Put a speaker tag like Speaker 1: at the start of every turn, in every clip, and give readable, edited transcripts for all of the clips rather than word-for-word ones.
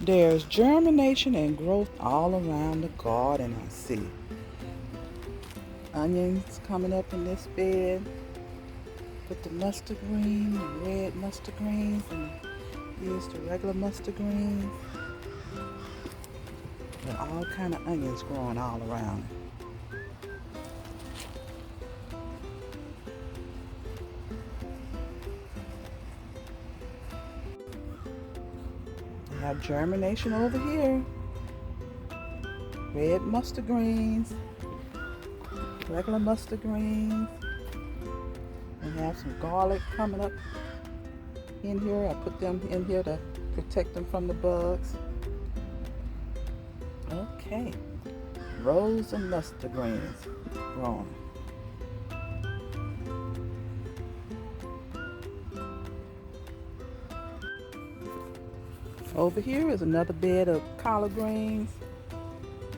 Speaker 1: There's germination and growth all around the garden. I see onions coming up in this bed with the mustard green, the red mustard greens, and here's the regular mustard greens. And all kind of onions growing all around. We have germination over here. Red mustard greens, regular mustard greens. We have some garlic coming up in here. I put them in here to protect them from the bugs. Okay, rose and mustard greens growing. Over here is another bed of collard greens.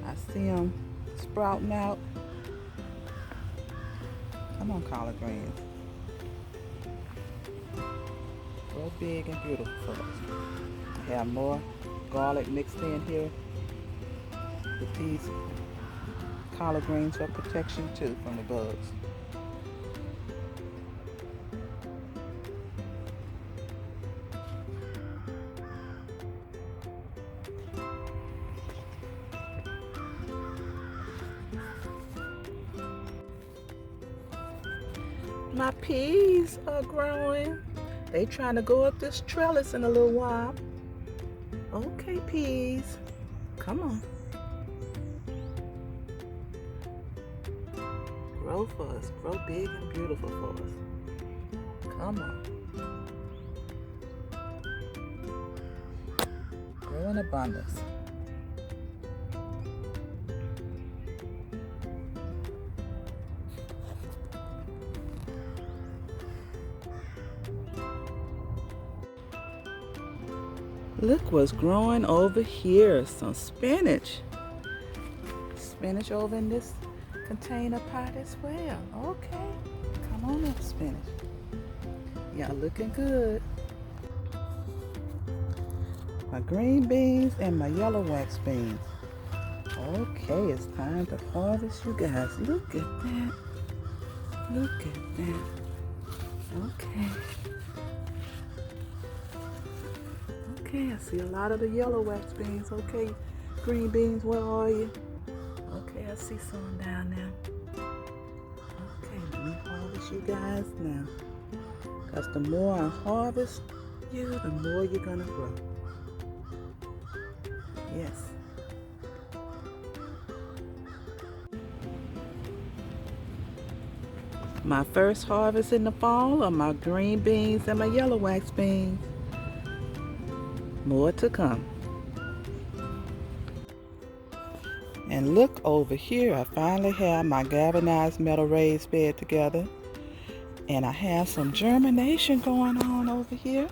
Speaker 1: I see them sprouting out. Come on, collard greens. Real big and beautiful for us. I have more garlic mixed in here with these collard greens for protection too from the bugs. My peas are growing. They trying to go up this trellis in a little while. Okay, peas. Come on. Grow for us. Grow big and beautiful for us. Come on. Grow in abundance. Look what's growing over here. Some spinach. Spinach over in this container pot as well. Okay. Come on up, spinach. Y'all looking good. My green beans and my yellow wax beans. Okay, it's time to harvest, you guys. Look at that. Look at that. Okay. Okay, I see a lot of the yellow wax beans. Okay, green beans, where are you? Okay, I see some down there. Okay, let me harvest you guys now. Because the more I harvest you, the more you're going to grow. Yes. My first harvest in the fall are my green beans and my yellow wax beans. More to come. And look over here, I finally have my galvanized metal raised bed together. And I have some germination going on over here.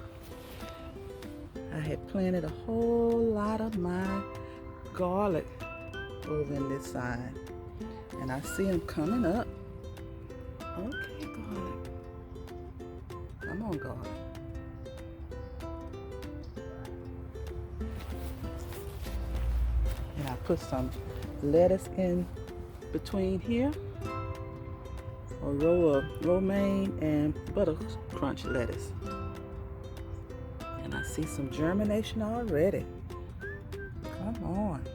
Speaker 1: I had planted a whole lot of my garlic over in this side. And I see them coming up. Okay, garlic. Come on, garlic. And I put some lettuce in between here. A row of romaine and butter crunch lettuce. And I see some germination already. Come on.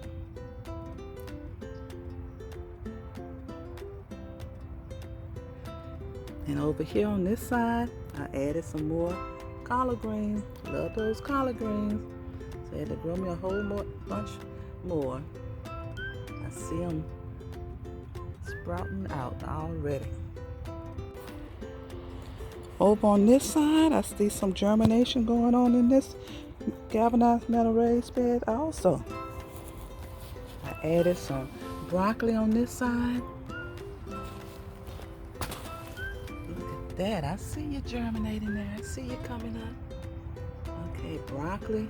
Speaker 1: And over here on this side, I added some more collard greens. Love those collard greens. So I had to grow me a whole bunch more. I see them sprouting out already. Over on this side, I see some germination going on in this galvanized metal raised bed also. I added some broccoli on this side. Look at that. I see you germinating there. I see you coming up. Okay, broccoli.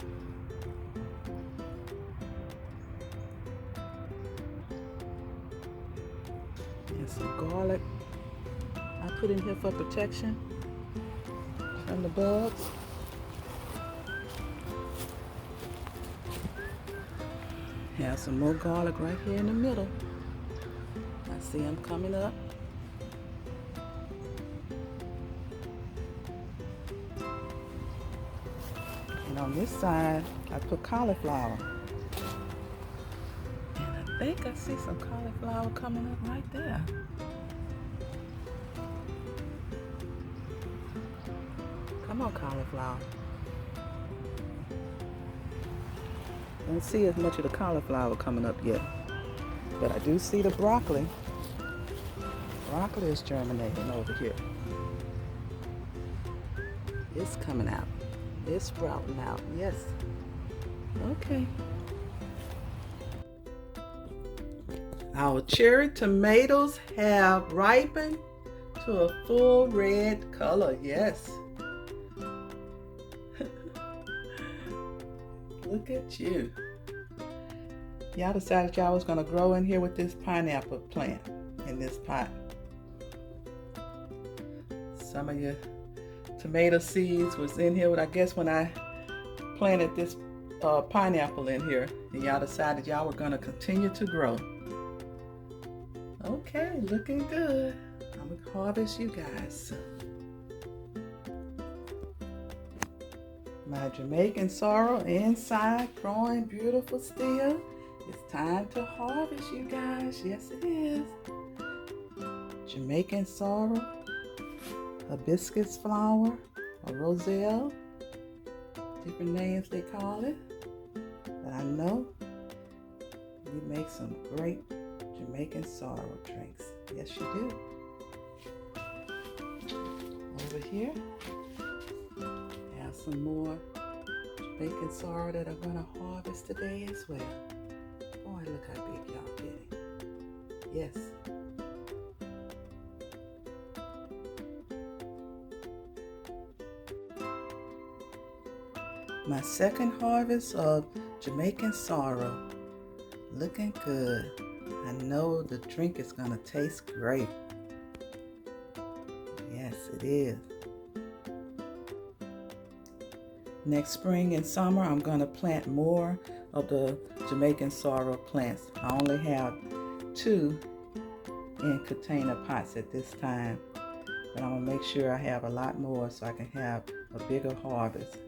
Speaker 1: And some garlic I put in here for protection from the bugs. have some more garlic right here in the middle. I see them coming up. And on this side, I put cauliflower. And I think I see some cauliflower coming up right there. Come on, cauliflower. Don't see as much of the cauliflower coming up yet, but I do see the broccoli. Broccoli is germinating over here. It's coming out. It's sprouting out. Yes. Okay. Our cherry tomatoes have ripened to a full red color. Yes. Look at you. Y'all decided y'all was going to grow in here with this pineapple plant in this pot. Some of your tomato seeds was in here, but I guess when I planted this pineapple in here, and y'all decided y'all were going to continue to grow. Okay, looking good. I'm going to harvest you guys. My Jamaican sorrel inside, growing beautiful still. It's time to harvest, you guys. Yes, it is. Jamaican sorrel, hibiscus flower, or roselle. Different names they call it. But I know you make some great Jamaican sorrel drinks. Yes, you do. Over here, have some more Jamaican sorrel that I'm going to harvest today as well. Boy, look how big y'all getting. Yes. My second harvest of Jamaican sorrel. Looking good. I know the drink is going to taste great. Yes, it is. Next spring and summer, I'm going to plant more of the Jamaican sorrel plants. I only have 2 in container pots at this time, but I'm going to make sure I have a lot more so I can have a bigger harvest.